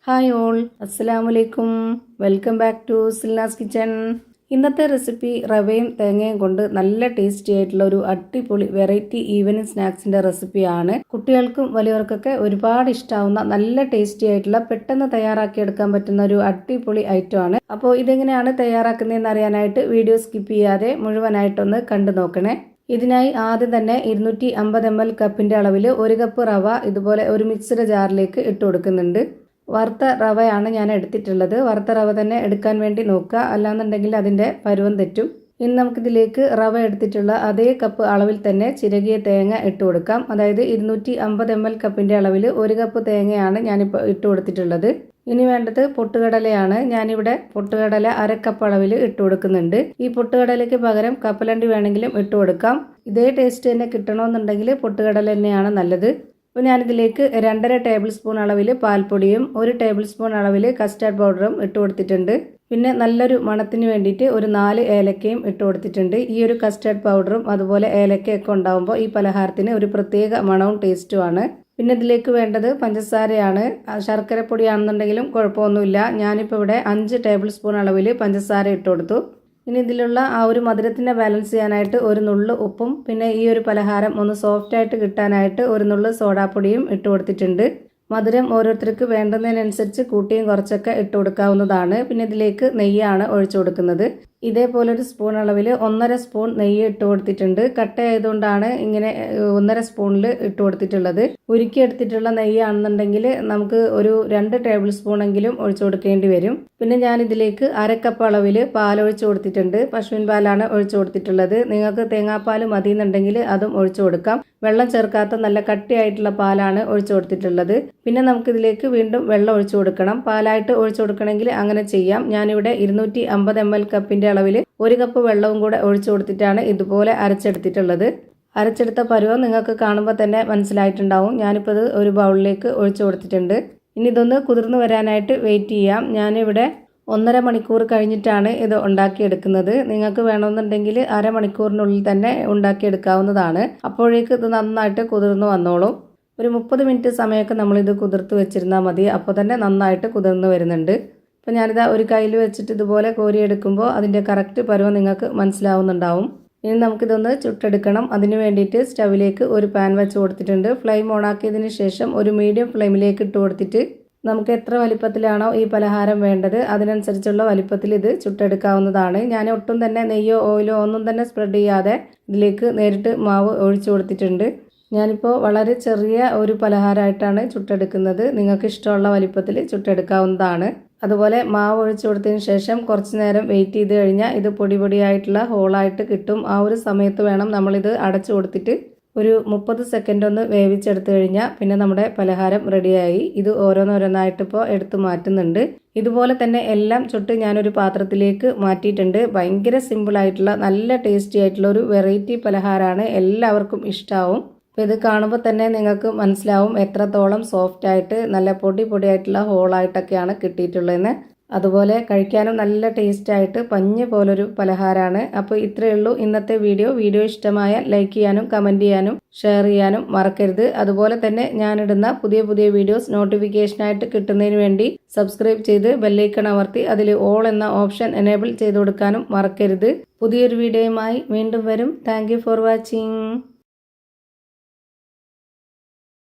Hi all, അസ്സലാമലൈക്കും. Welcome back to Silnas kitchen. ഇന്നത്തെ recipe റവയും തേങ്ങയും കൊണ്ട് നല്ല ടേസ്റ്റി ആയിട്ടുള്ള ഒരു അടിപൊളി വെറൈറ്റി ഈവനിങ് സ്നാക്സിന്റെ റെസിപ്പിയാണ്. കുട്ടികൾക്കും വലിയവർക്കൊക്കെ ഒരുപാട് ഇഷ്ടാവുന്ന നല്ല ടേസ്റ്റി ആയിട്ടുള്ള പെട്ടെന്ന് തയ്യാറാക്കിയെടുക്കാൻ പറ്റുന്ന ഒരു അടിപൊളി ഐറ്റം ആണ്. അപ്പോൾ ഇതെങ്ങനെയാണ് തയ്യാറാക്കുന്നതെന്ന് അറിയാനായിട്ട് വീഡിയോ സ്കിപ്പ് ചെയ്യാതെ മുഴുവനായിട്ടൊന്ന് കണ്ടു നോക്കണേ. ഇതിനായി ആദ്യം തന്നെ 250 ml കപ്പിന്റെ അളവിൽ 1 കപ്പ് റവ ഇതുപോലെ ഒരു മിക്സിയുടെ ജാറിലേക്ക് ഇട്ട് കൊടുക്കുന്നുണ്ട്. വറുത്ത റവയാണ് ഞാൻ എടുത്തിട്ടുള്ളത്. വറുത്ത റവ തന്നെ എടുക്കാൻ വേണ്ടി നോക്കുക, അല്ലാന്നുണ്ടെങ്കിൽ അതിൻ്റെ പരുവം തെറ്റും. ഇനി നമുക്കിതിലേക്ക് റവ എടുത്തിട്ടുള്ള അതേ കപ്പ് അളവിൽ തന്നെ ചിരകിയ തേങ്ങ ഇട്ട് കൊടുക്കാം. അതായത് 250 ml കപ്പിൻ്റെ അളവിൽ 1 കപ്പ് തേങ്ങയാണ് ഞാനിപ്പോൾ ഇട്ട് കൊടുത്തിട്ടുള്ളത്. ഇനി വേണ്ടത് പൊട്ടുകടലയാണ്. ഞാനിവിടെ പൊട്ടുകടല 1/2 കപ്പ് അളവിൽ ഇട്ട് കൊടുക്കുന്നുണ്ട്. ഈ പൊട്ടുകടലയ്ക്ക് പകരം കപ്പലണ്ടി വേണമെങ്കിലും ഇട്ട് കൊടുക്കാം. ഇതേ ടേസ്റ്റ് തന്നെ കിട്ടണമെന്നുണ്ടെങ്കിൽ പൊട്ടുകടല തന്നെയാണ് നല്ലത്. അപ്പോൾ ഞാനിതിലേക്ക് 2.5 ടേബിൾ സ്പൂൺ അളവിൽ പാൽപ്പൊടിയും 1 ടേബിൾ സ്പൂൺ അളവിൽ കസ്റ്റാർഡ് പൗഡറും ഇട്ട് കൊടുത്തിട്ടുണ്ട്. പിന്നെ നല്ലൊരു മണത്തിന് വേണ്ടിയിട്ട് ഒരു 4 ഏലക്കയും ഇട്ട് കൊടുത്തിട്ടുണ്ട്. ഈ ഒരു കസ്റ്റാർഡ് പൗഡറും അതുപോലെ ഏലക്കയൊക്കെ ഉണ്ടാകുമ്പോൾ ഈ പലഹാരത്തിന് ഒരു പ്രത്യേക മണവും ടേസ്റ്റുമാണ്. പിന്നെ ഇതിലേക്ക് വേണ്ടത് പഞ്ചസാരയാണ്. ശർക്കരപ്പൊടിയാണെന്നുണ്ടെങ്കിലും കുഴപ്പമൊന്നുമില്ല. ഞാനിപ്പോൾ ഇവിടെ 5 ടേബിൾ സ്പൂൺ അളവിൽ പഞ്ചസാര ഇട്ട് കൊടുത്തു. ഇനി ഇതിലുള്ള ആ ഒരു മധുരത്തിൻ്റെ ബാലൻസ് ചെയ്യാനായിട്ട് ഒരു നുള്ളു ഉപ്പും പിന്നെ ഈ ഒരു പലഹാരം ഒന്ന് സോഫ്റ്റായിട്ട് കിട്ടാനായിട്ട് ഒരു നുള്ളു സോഡാപ്പൊടിയും ഇട്ട് കൊടുത്തിട്ടുണ്ട്. മധുരം ഓരോരുത്തർക്ക് വേണ്ടുന്നതിനനുസരിച്ച് കൂട്ടിയും കുറച്ചൊക്കെ ഇട്ട് കൊടുക്കാവുന്നതാണ്. പിന്നെ ഇതിലേക്ക് നെയ്യാണ് ഒഴിച്ചു കൊടുക്കുന്നത്. ഇതേപോലെ ഒരു സ്പൂൺ അളവിൽ 1.5 സ്പൂൺ നെയ്യ് ഇട്ട് കൊടുത്തിട്ടുണ്ട്. കട്ടയായതുകൊണ്ടാണ് ഇങ്ങനെ 1.5 സ്പൂണിൽ ഇട്ട് കൊടുത്തിട്ടുള്ളത്. ഉരുക്കി എടുത്തിട്ടുള്ള നെയ്യാണെന്നുണ്ടെങ്കിൽ നമുക്ക് ഒരു 2 ടേബിൾ സ്പൂണെങ്കിലും ഒഴിച്ചു കൊടുക്കേണ്ടി വരും. പിന്നെ ഞാൻ ഇതിലേക്ക് 1/2 കപ്പ് അളവിൽ പാൽ ഒഴിച്ചു കൊടുത്തിട്ടുണ്ട്. പശുവിൻ പാലാണ് ഒഴിച്ചു കൊടുത്തിട്ടുള്ളത്. നിങ്ങൾക്ക് തേങ്ങാപ്പാൽ മതിയെന്നുണ്ടെങ്കിൽ അതും ഒഴിച്ചു കൊടുക്കാം. വെള്ളം ചേർക്കാത്ത നല്ല കട്ടിയായിട്ടുള്ള പാലാണ് ഒഴിച്ചു കൊടുത്തിട്ടുള്ളത്. പിന്നെ നമുക്കിതിലേക്ക് വീണ്ടും വെള്ളം ഒഴിച്ചു കൊടുക്കണം. പാലായിട്ട് ഒഴിച്ചു കൊടുക്കണമെങ്കിൽ അങ്ങനെ ചെയ്യാം. ഞാനിവിടെ 250 ml കപ്പിൻ്റെ അളവിൽ 1 കപ്പ് വെള്ളവും കൂടെ ഒഴിച്ചു കൊടുത്തിട്ടാണ് ഇതുപോലെ അരച്ചെടുത്തിട്ടുള്ളത്. അരച്ചെടുത്ത പരുവം നിങ്ങൾക്ക് കാണുമ്പോൾ തന്നെ മനസ്സിലായിട്ടുണ്ടാവും. ഞാനിപ്പോൾ ഇത് ഒരു ബൗളിലേക്ക് ഒഴിച്ചു കൊടുത്തിട്ടുണ്ട്. ഇനി ഇതൊന്ന് കുതിർന്ന് വരാനായിട്ട് വെയിറ്റ് ചെയ്യാം. ഞാനിവിടെ 1.5 മണിക്കൂർ കഴിഞ്ഞിട്ടാണ് ഇത് ഉണ്ടാക്കിയെടുക്കുന്നത്. നിങ്ങൾക്ക് വേണമെന്നുണ്ടെങ്കിൽ അരമണിക്കൂറിനുള്ളിൽ തന്നെ ഉണ്ടാക്കിയെടുക്കാവുന്നതാണ്. അപ്പോഴേക്ക് ഇത് നന്നായിട്ട് കുതിർന്ന് വന്നോളും. ഒരു 30 മിനിറ്റ് സമയമൊക്കെ നമ്മളിത് കുതിർത്ത് വെച്ചിരുന്നാൽ മതി. അപ്പോൾ തന്നെ നന്നായിട്ട് കുതിർന്ന് വരുന്നുണ്ട്. അപ്പോൾ ഞാനിത് ഒരു കയ്യിൽ വെച്ചിട്ട് ഇതുപോലെ കോരിയെടുക്കുമ്പോൾ അതിൻ്റെ കറക്റ്റ് പരുവം നിങ്ങൾക്ക് മനസ്സിലാവുന്നുണ്ടാവും. ഇനി നമുക്കിതൊന്ന് ചുട്ടെടുക്കണം. അതിന് വേണ്ടിയിട്ട് സ്റ്റവിലേക്ക് ഒരു പാൻ വെച്ച് കൊടുത്തിട്ടുണ്ട്. ഫ്ലെയിം ഓണാക്കിയതിന് ശേഷം ഒരു മീഡിയം ഫ്ലെയിമിലേക്ക് ഇട്ട് കൊടുത്തിട്ട് നമുക്ക് എത്ര വലിപ്പത്തിലാണോ ഈ പലഹാരം വേണ്ടത് അതിനനുസരിച്ചുള്ള വലിപ്പത്തിൽ ഇത് ചുട്ടെടുക്കാവുന്നതാണ്. ഞാൻ ഒട്ടും തന്നെ നെയ്യോ ഓയിലോ ഒന്നും തന്നെ സ്പ്രെഡ് ചെയ്യാതെ ഇതിലേക്ക് നേരിട്ട് മാവ് ഒഴിച്ചു കൊടുത്തിട്ടുണ്ട്. ഞാനിപ്പോൾ വളരെ ചെറിയ ഒരു പലഹാരമായിട്ടാണ് ചുട്ടെടുക്കുന്നത്. നിങ്ങൾക്ക് ഇഷ്ടമുള്ള വലിപ്പത്തിൽ ചുട്ടെടുക്കാവുന്നതാണ്. അതുപോലെ മാവ് ഒഴിച്ചു കൊടുത്തതിന് ശേഷം കുറച്ച് നേരം വെയിറ്റ് ചെയ്ത് കഴിഞ്ഞാൽ ഇത് പൊടി പൊടിയായിട്ടുള്ള ഹോളായിട്ട് കിട്ടും. ആ ഒരു സമയത്ത് വേണം നമ്മളിത് അടച്ചു കൊടുത്തിട്ട് ഒരു 30 സെക്കൻഡ് ഒന്ന് വേവിച്ചെടുത്ത് കഴിഞ്ഞാൽ പിന്നെ നമ്മുടെ പലഹാരം റെഡിയായി. ഇത് ഓരോന്നോരോന്നായിട്ട് ഇപ്പോൾ എടുത്ത് മാറ്റുന്നുണ്ട്. ഇതുപോലെ തന്നെ എല്ലാം ചുട്ട് ഞാനൊരു പാത്രത്തിലേക്ക് മാറ്റിയിട്ടുണ്ട്. ഭയങ്കര സിമ്പിളായിട്ടുള്ള നല്ല ടേസ്റ്റി ആയിട്ടുള്ള ഒരു വെറൈറ്റി പലഹാരമാണ്. എല്ലാവർക്കും ഇഷ്ടമാവും. അപ്പോൾ ഇത് കാണുമ്പോൾ തന്നെ നിങ്ങൾക്ക് മനസ്സിലാവും എത്രത്തോളം സോഫ്റ്റായിട്ട് നല്ല പൊടിയായിട്ടുള്ള ഹോളായിട്ടൊക്കെയാണ് കിട്ടിയിട്ടുള്ളതെന്ന്. അതുപോലെ കഴിക്കാനും നല്ല ടേസ്റ്റായിട്ട് പഞ്ഞ് പോലൊരു പലഹാരമാണ്. അപ്പോൾ ഇത്രയേ ഉള്ളൂ ഇന്നത്തെ വീഡിയോ ഇഷ്ടമായ ലൈക്ക് ചെയ്യാനും കമൻറ്റ് ചെയ്യാനും ഷെയർ ചെയ്യാനും മറക്കരുത്. അതുപോലെ തന്നെ ഞാനിടുന്ന പുതിയ വീഡിയോസ് നോട്ടിഫിക്കേഷനായിട്ട് കിട്ടുന്നതിന് വേണ്ടി സബ്സ്ക്രൈബ് ചെയ്ത് ബെല്ലൈക്കൺ അമർത്തി അതിൽ ഓൾ എന്ന ഓപ്ഷൻ എനേബിൾ ചെയ്ത് കൊടുക്കാനും മറക്കരുത്. പുതിയൊരു വീഡിയോയുമായി വീണ്ടും വരും. Thank you for watching.